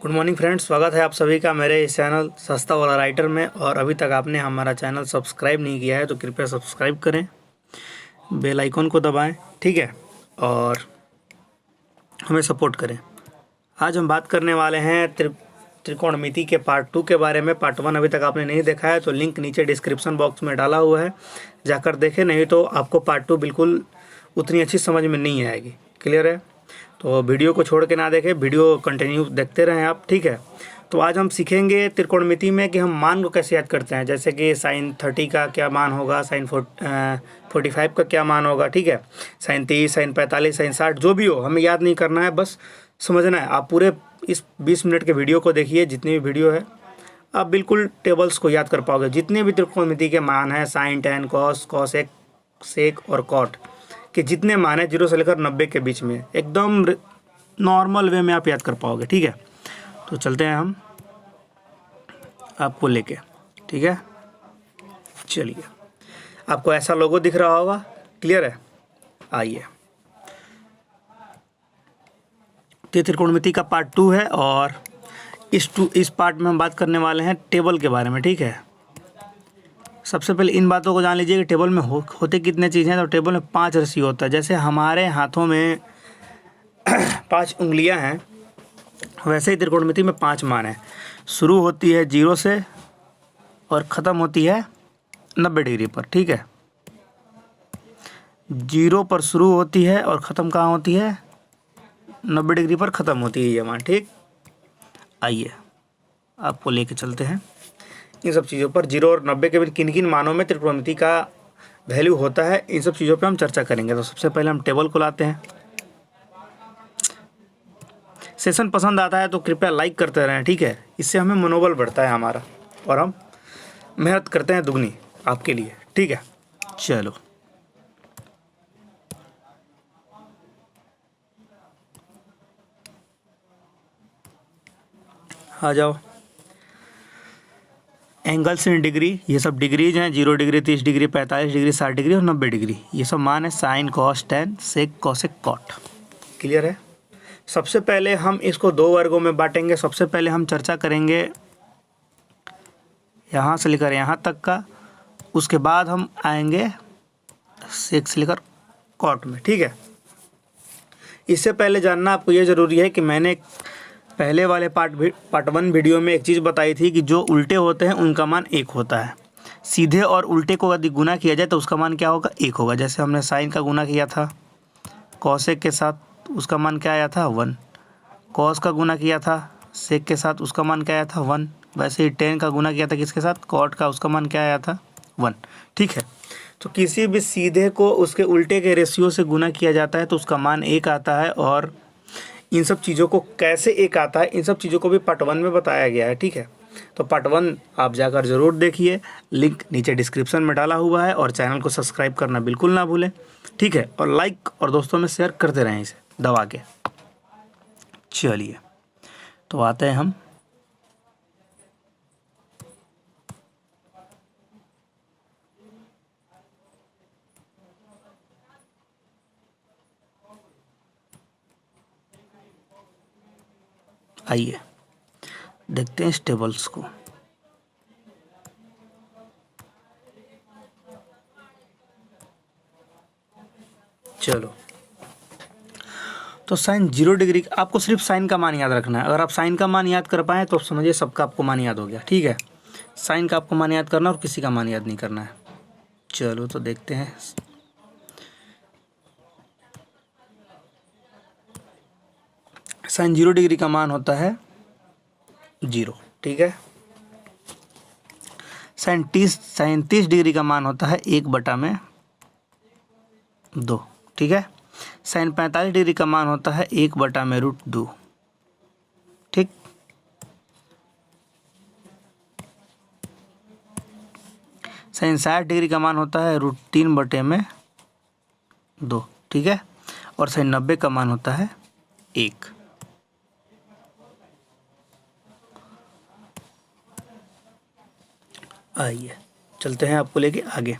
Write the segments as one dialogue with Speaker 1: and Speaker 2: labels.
Speaker 1: Good morning friends, स्वागत है आप सभी का मेरे इस चैनल सस्ता वाला राइटर में। और अभी तक आपने हमारा चैनल सब्सक्राइब नहीं किया है तो कृपया सब्सक्राइब करें, बेल आइकन को दबाएं, ठीक है, और हमें सपोर्ट करें। आज हम बात करने वाले हैं त्रिकोणमिति के पार्ट 2 के बारे में। पार्ट 1 अभी तक आपने नहीं देखा है तो लिंक नीचे डिस्क्रिप्शन बॉक्स में डाला हुआ है, जाकर देखें, नहीं तो आपको पार्ट 2 बिल्कुल उतनी अच्छी समझ में नहीं आएगी। क्लियर है? तो वीडियो को छोड़ के ना देखें, वीडियो कंटिन्यू देखते रहें आप, ठीक है। तो आज हम सीखेंगे त्रिकोणमिति में कि हम मान को कैसे याद करते हैं। जैसे कि साइन 30 का क्या मान होगा, साइन 45 का क्या मान होगा, ठीक है, साइन 30, साइन 45, साइन 60, जो भी हो हमें याद नहीं करना है, बस समझना है। आप पूरे इस 20 मिनट के वीडियो को देखिए, जितनी भी वीडियो है आप बिल्कुल टेबल्स को याद कर पाओगे। जितने भी त्रिकोणमिति के मान हैं, साइन, टेन, कॉस, कॉसेक, सेक और कॉट के जितने मान है 0 से लेकर 90 के बीच में, एकदम नॉर्मल वे में आप याद कर पाओगे, ठीक है। तो चलते हैं हम आपको लेके, ठीक है। चलिए, आपको ऐसा लोगो दिख रहा होगा, क्लियर है? आइए, तो त्रिकोणमिति का पार्ट 2 है और इस पार्ट में हम बात करने वाले हैं टेबल के बारे में, ठीक है। सबसे पहले इन बातों को जान लीजिए कि टेबल में होते कितने चीज़ हैं। तो टेबल में 5 राशि होता है। जैसे हमारे हाथों में 5 उंगलियां हैं, वैसे ही त्रिकोणमिति में 5 मान हैं। शुरू होती है 0 से और ख़त्म होती है 90 डिग्री पर, ठीक है। 0 पर शुरू होती है और ख़त्म कहाँ होती है? 90 डिग्री पर ख़त्म होती है ये मान, ठीक। आइए आपको लेके चलते हैं इन सब चीज़ों पर। 0 और 90 के बीच किन किन मानों में त्रिकोणमिति का वैल्यू होता है, इन सब चीज़ों पे हम चर्चा करेंगे। तो सबसे पहले हम टेबल को लाते हैं। सेशन पसंद आता है तो कृपया लाइक करते रहें, ठीक है। इससे हमें मनोबल बढ़ता है हमारा और हम मेहनत करते हैं दुगनी आपके लिए, ठीक है। चलो, आ जाओ। एंगल्स इन डिग्री, ये सब डिग्रीज हैं। 0 डिग्री, 30 डिग्री, 45 डिग्री, 60 डिग्री और 90 डिग्री, ये सब मान है। साइन, कॉस, टेन, सेक, कॉसेक, कॉट। क्लियर है? सबसे पहले हम इसको 2 वर्गों में बांटेंगे। सबसे पहले हम चर्चा करेंगे यहाँ से लेकर यहाँ तक का, उसके बाद हम आएंगे सेक से लेकर कॉट में, ठीक है। इससे पहले जानना आपको ये ज़रूरी है कि मैंने पहले वाले पार्ट 1 वीडियो में एक चीज़ बताई थी कि जो उल्टे होते हैं उनका मान 1 होता है। सीधे और उल्टे को यदि गुना किया जाए तो उसका मान क्या होगा? 1 होगा। जैसे हमने साइन का गुना किया था कॉसेक के साथ, उसका मान क्या आया था? 1। कॉस का गुना किया था सेक के साथ, उसका मान क्या आया था? 1। वैसे ही टेन का गुना किया था किसके साथ? कॉट का, उसका मान क्या आया था? 1, ठीक है। तो किसी भी सीधे को उसके उल्टे के रेशियो से गुना किया जाता है तो उसका मान 1 आता है। और इन सब चीज़ों को कैसे 1 आता है, इन सब चीज़ों को भी पार्ट 1 में बताया गया है, ठीक है। तो पार्ट 1 आप जाकर ज़रूर देखिए, लिंक नीचे डिस्क्रिप्शन में डाला हुआ है। और चैनल को सब्सक्राइब करना बिल्कुल ना भूलें, ठीक है। और लाइक और दोस्तों में शेयर करते रहें इसे दबा के। चलिए, तो आते हैं हम आइए देखते हैं इस टेबल्स को। चलो, तो साइन 0 डिग्री, आपको सिर्फ साइन का मान याद रखना है। अगर आप साइन का मान याद कर पाएँ तो समझिए सबका आपको मान याद हो गया, ठीक है। साइन का आपको मान याद करना और किसी का मान याद नहीं करना है। चलो, तो देखते हैं। साइन 0 डिग्री का मान होता है 0, ठीक है। साइन 30 डिग्री का मान होता है 1/2, ठीक है। साइन 45 डिग्री का मान होता है 1/√2, ठीक। साइन 60 डिग्री का मान होता है √3/2, ठीक है। और साइन 90 का मान होता है 1। आइए चलते हैं आपको लेके आगे।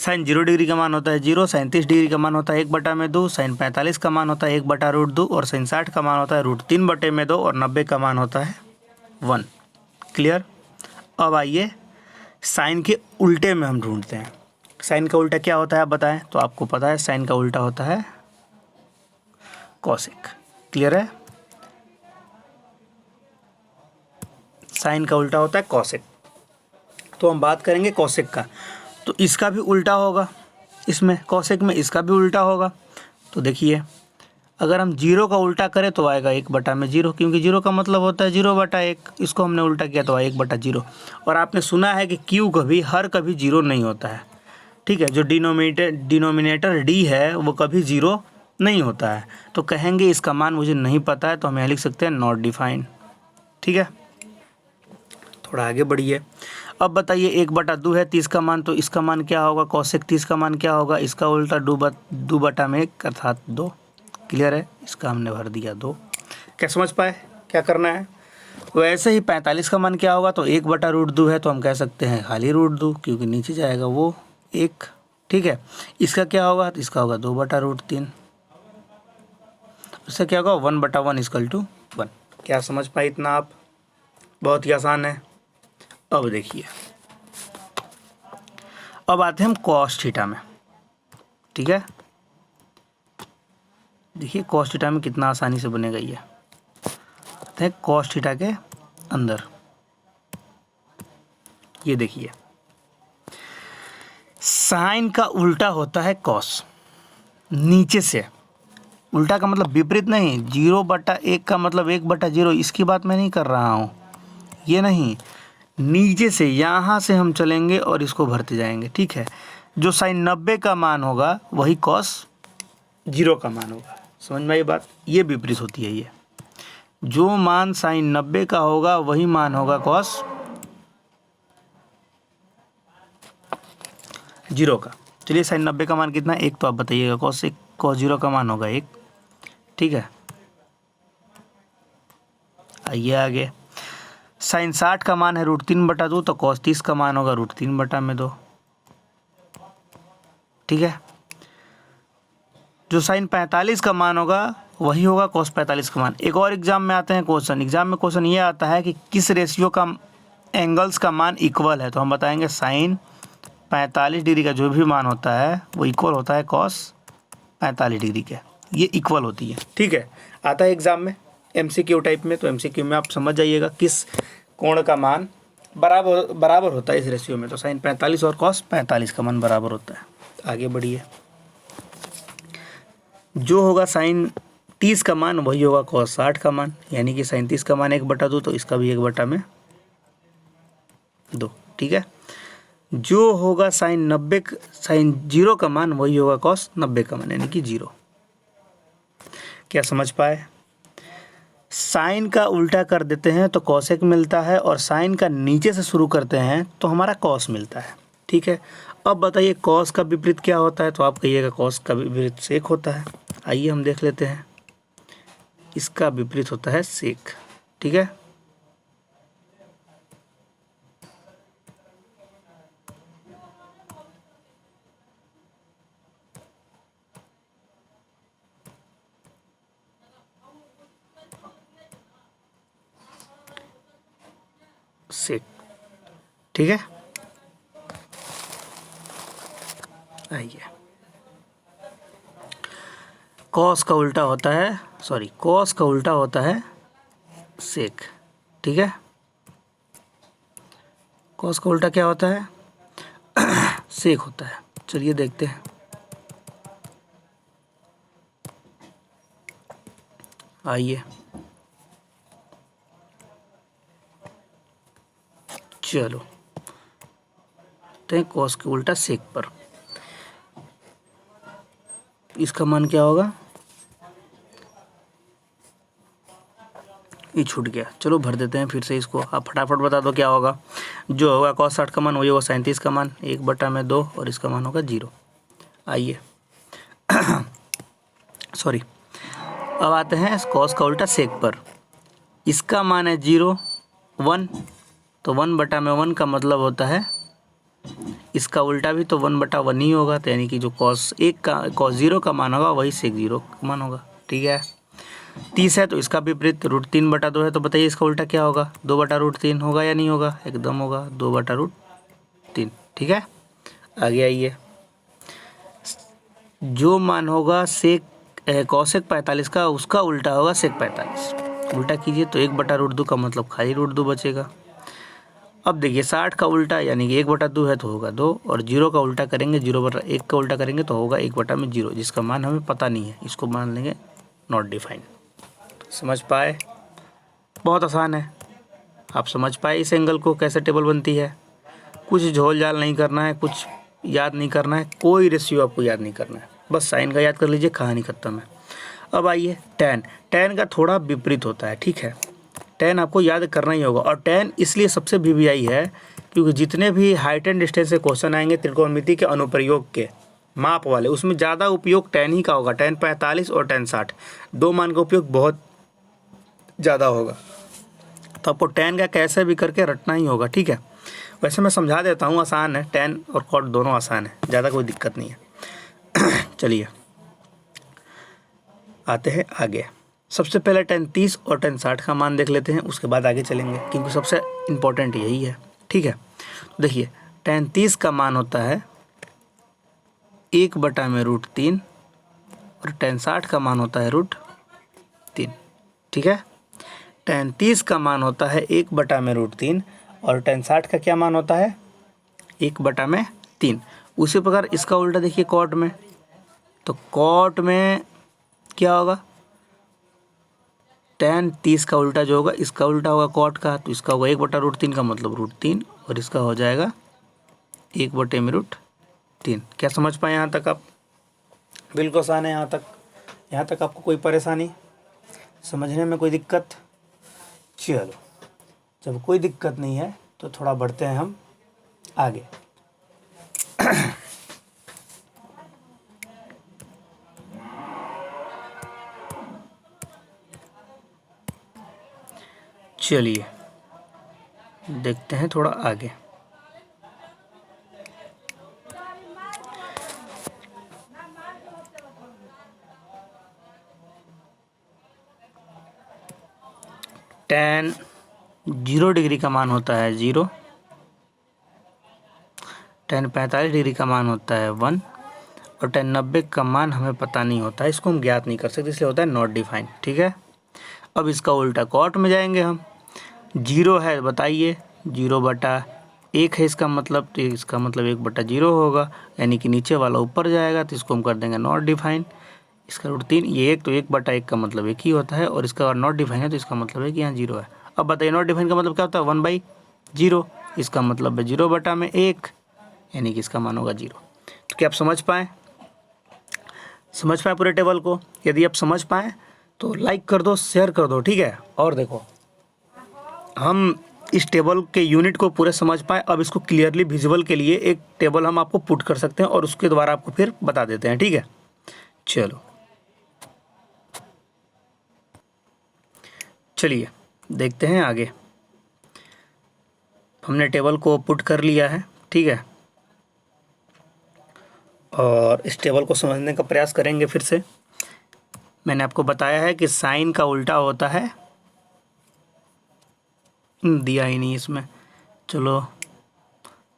Speaker 1: साइन 0 डिग्री का मान होता है 0, साइन 30 डिग्री का मान होता है 1/2, साइन 45 का मान होता है 1/√2 और साइन 60 का मान होता है √3/2 और 90 का मान होता है 1। क्लियर। अब आइए साइन के उल्टे में हम ढूंढते हैं। साइन का उल्टा क्या होता है आप बताएं। तो आपको पता है साइन का उल्टा होता है कॉसेक। क्लियर है। साइन का उल्टा होता है कॉसेक। तो हम बात करेंगे कॉसेक का। तो इसका भी उल्टा होगा, इसमें कॉसेक में इसका भी उल्टा होगा। तो देखिए अगर हम 0 का उल्टा करें तो आएगा 1/0, क्योंकि 0 का मतलब होता है 0/1। इसको हमने उल्टा किया तो आया 1/0। और आपने सुना है कि क्यू कभी 0 नहीं होता है। ठीक है। जो डिनोमिनेटर डी है वो कभी 0 नहीं होता है। तो कहेंगे इसका मान मुझे नहीं पता है, तो हम यहाँ लिख सकते हैं नॉट डिफाइंड। ठीक है। थोड़ा आगे बढ़िए। अब बताइए 1/2 है 30 का मान, तो इसका मान क्या होगा। कॉसेक 30 का मान क्या होगा। इसका उल्टा 2/1 अर्थात 2। क्लियर है। इसका हमने भर दिया 2। क्या समझ पाए क्या करना है। वैसे ही 45 का मान क्या होगा। तो 1/√2 है, तो हम कह सकते हैं खाली √2, क्योंकि नीचे जाएगा वो 1। ठीक है। इसका क्या होगा। तो इसका होगा 2/√3। इससे क्या होगा 1/1 = 1। क्या समझ पाए इतना आप। बहुत ही आसान है। अब देखिए अब आते हैं हम कॉस थीटा में। ठीक है। देखिए कॉस थीटा में कितना आसानी से बनेगा ये। आते हैं कॉस थीटा के अंदर। ये देखिए साइन का उल्टा होता है कॉस। नीचे से उल्टा का मतलब विपरीत नहीं। 0/1 का मतलब 1/0, इसकी बात मैं नहीं कर रहा हूँ। ये नहीं, नीचे से यहाँ से हम चलेंगे और इसको भरते जाएंगे। ठीक है। जो साइन 90 का मान होगा वही कॉस 0 का मान होगा। समझ में आई बात। ये विपरीत होती है। ये जो मान साइन 90 का होगा वही मान होगा कॉस 0 का। चलिए साइन 90 का मान कितना है 1, तो आप बताइएगा। कॉस 0 का मान होगा 1। ठीक है। आइए आगे। साइन 60 का मान है √3/2, तो कॉस 30 का मान होगा √3/2। ठीक है। जो साइन 45 का मान होगा वही होगा कॉस 45 का मान। एक और एग्जाम में आते हैं क्वेश्चन। एग्जाम में क्वेश्चन ये आता है कि किस रेशियो का एंगल्स का मान इक्वल है। तो हम बताएंगे साइन 45 डिग्री का जो भी मान होता है वो इक्वल होता है कॉस 45 डिग्री के। ये इक्वल होती है। ठीक है। आता है एग्जाम में MCQ टाइप में। तो MCQ में आप समझ जाइएगा किस कोण का मान बराबर होता है इस रेशियो में। तो साइन 45 और कॉस 45 का मान बराबर होता है। आगे बढ़िए। जो होगा साइन 30 का मान वही होगा कॉस 60 का मान, यानी कि साइन 30 का मान 1/2, तो इसका भी 1/2। ठीक है। जो होगा साइन 0 का मान वही होगा कॉस 90 का मान, यानी कि 0। क्या समझ पाए। साइन का उल्टा कर देते हैं तो कॉसेक मिलता है, और साइन का नीचे से शुरू करते हैं तो हमारा कॉस मिलता है। ठीक है। अब बताइए कॉस का विपरीत क्या होता है। तो आप कहिएगा कॉस का विपरीत सेक होता है। आइए हम देख लेते हैं। इसका विपरीत होता है सेक। ठीक है। सेक। ठीक है। आइए कॉस का उल्टा होता है सेक। ठीक है। कॉस का उल्टा क्या होता है सेक होता है। चलिए देखते हैं। आइए चलो तो कॉस के उल्टा सेक पर इसका मान क्या होगा। ये छूट गया। चलो भर देते हैं फिर से इसको। आप फटाफट बता दो क्या होगा। जो होगा कॉस 60 का मान वही होगा साइन 30 का मान 1/2, और इसका मान होगा 0। आइए सॉरी। अब आते हैं कॉस का उल्टा सेक पर। इसका मान है 0 1, तो 1/1 का मतलब होता है इसका उल्टा भी तो 1/1 ही होगा, तो यानी कि जो cos 0 का मान होगा वही sec 0 का मान होगा। ठीक है, 30 है तो इसका विपरीत √3/2 है, तो बताइए इसका उल्टा क्या होगा? 2/√3 होगा या नहीं होगा? एकदम होगा, 2/√3। ठीक है, आगे आइए। जो मान होगा cosec 45 का, उसका उल्टा होगा sec 45। उल्टा कीजिए तो 1/√2 का मतलब खाली √2 बचेगा। अब देखिए 60 का उल्टा यानी कि 1/2 है तो होगा 2, और 0 का उल्टा करेंगे, 0/1 का उल्टा करेंगे तो होगा 1/0, जिसका मान हमें पता नहीं है, इसको मान लेंगे नॉट डिफाइंड। समझ पाए? बहुत आसान है, आप समझ पाए इस एंगल को कैसे टेबल बनती है। कुछ झोल झाल नहीं करना है, कुछ याद नहीं करना है, कोई रेशियो आपको याद नहीं करना है, बस साइन का याद कर लीजिए, कहानी खत्म है। अब आइए tan का थोड़ा विपरीत होता है। ठीक है, tan आपको याद करना ही होगा, और tan इसलिए सबसे वीवीआई है क्योंकि जितने भी हाइट एंड डिस्टेंस से क्वेश्चन आएंगे त्रिकोणमिति के अनुप्रयोग के माप वाले, उसमें ज़्यादा उपयोग tan ही का होगा। tan 45 और tan 60 दो मान का उपयोग बहुत ज़्यादा होगा, तो आपको tan का कैसे भी करके रटना ही होगा। ठीक है, वैसे मैं समझा देता हूँ, आसान है, tan और cot दोनों आसान है, ज़्यादा कोई दिक्कत नहीं है। चलिए आते हैं आगे। सबसे पहले tan 30 और tan 60 का मान देख लेते हैं, उसके बाद आगे चलेंगे, क्योंकि सबसे इम्पोर्टेंट यही है। ठीक है, देखिए tan 30 का मान होता है 1/√3 और tan 60 का मान होता है √3। ठीक है, tan 30 का मान होता है 1/√3 और tan 60 का क्या मान होता है? 1/3। उसी प्रकार इसका उल्टा देखिए cot में, तो cot में क्या होगा? tan 30 का उल्टा जो होगा, इसका उल्टा होगा cot का, तो इसका होगा 1/√3 का मतलब √3, और इसका हो जाएगा 1/√3। क्या समझ पाए यहाँ तक आप? बिल्कुल आसान है यहाँ तक आपको कोई परेशानी समझने में, कोई दिक्कत? चलो, जब कोई दिक्कत नहीं है तो थोड़ा बढ़ते हैं हम आगे। चलिए देखते हैं थोड़ा आगे। tan 0 डिग्री का मान होता है 0, tan 45 डिग्री का मान होता है 1, और tan 90 का मान हमें पता नहीं होता है, इसको हम ज्ञात नहीं कर सकते, इसलिए होता है नॉट डिफाइंड। ठीक है, अब इसका उल्टा cot में जाएंगे हम। 0 है बताइए, 0/1 है इसका मतलब, तो इसका मतलब 1/0 होगा, यानी कि नीचे वाला ऊपर जाएगा, तो इसको हम कर देंगे नॉट डिफाइंड। इसका √3 ये 1, तो 1/1 का मतलब 1 ही होता है, और इसका नॉट डिफाइंड है तो इसका मतलब है कि यहाँ 0 है। अब बताइए नॉट डिफाइंड का मतलब क्या होता है? 1/0, इसका मतलब है 0/1, यानी कि इसका मान होगा 0। तो क्या आप समझ पाए पूरे टेबल को? यदि आप समझ पाएँ तो लाइक कर दो, शेयर कर दो। ठीक है, और देखो हम इस टेबल के यूनिट को पूरे समझ पाए, अब इसको क्लियरली विजुअल के लिए एक टेबल हम आपको पुट कर सकते हैं और उसके द्वारा आपको फिर बता देते हैं। ठीक है, चलो चलिए देखते हैं आगे। हमने टेबल को पुट कर लिया है। ठीक है, और इस टेबल को समझने का प्रयास करेंगे फिर से। मैंने आपको बताया है कि साइन का उल्टा होता है, दिया ही नहीं इसमें, चलो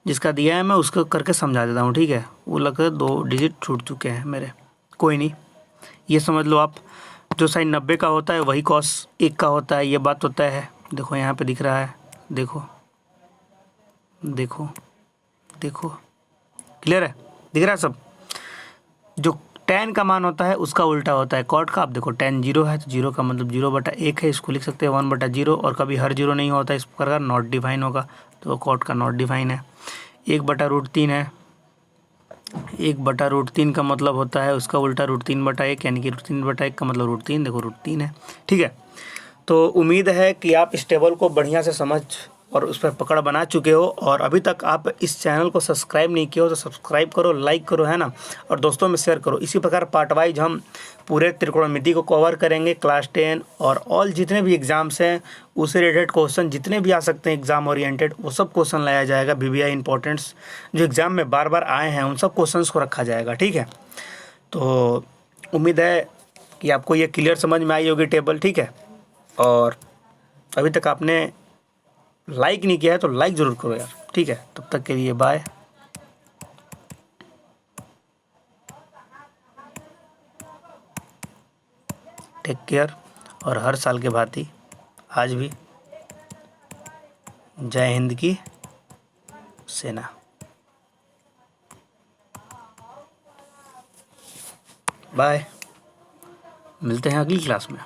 Speaker 1: जिसका दिया है मैं उसको करके समझा देता हूँ। ठीक है, वो लगता है 2 डिजिट छूट चुके हैं मेरे, कोई नहीं, ये समझ लो आप। जो साइन 90 का होता है वही cos 1 का होता है, ये बात होता है। देखो यहाँ पे दिख रहा है, देखो देखो देखो, क्लियर है? दिख रहा है सब? जो tan का मान होता है उसका उल्टा होता है cot का। आप देखो tan 0 है तो 0 का मतलब 0/1 है, इसको लिख सकते हैं 1/0, और कभी हर 0 नहीं होता, इस प्रकार नॉट डिफाइन होगा, तो cot का नॉट डिफाइन है। 1/√3 है, 1/√3 का मतलब होता है उसका उल्टा √3/1, यानी कि √3/1 का मतलब √3, देखो √3 है। ठीक है, तो उम्मीद है कि आप इस टेबल को बढ़िया से समझ और उस पर पकड़ बना चुके हो और अभी तक आप इस चैनल को सब्सक्राइब नहीं किए हो तो सब्सक्राइब करो, लाइक करो, है ना, और दोस्तों में शेयर करो। इसी प्रकार पार्ट वाइज हम पूरे त्रिकोणमिति को कवर करेंगे, क्लास 10 और ऑल जितने भी एग्ज़ाम्स हैं उससे रिलेटेड क्वेश्चन जितने भी आ सकते हैं एग्ज़ाम ओरिएंटेड, वो सब क्वेश्चन लाया जाएगा। VVI इंपॉर्टेंट्स जो एग्ज़ाम में बार बार आए हैं उन सब क्वेश्चन को रखा जाएगा, ठीक है। तो उम्मीद है कि आपको ये क्लियर समझ में आई होगी टेबल, ठीक है। और अभी तक आपने लाइक नहीं किया है तो लाइक ज़रूर करो यार, ठीक है। तब तक के लिए बाय, टेक केयर। और हर साल के भांति आज भी जय हिंद की सेना। बाय, मिलते हैं अगली क्लास में।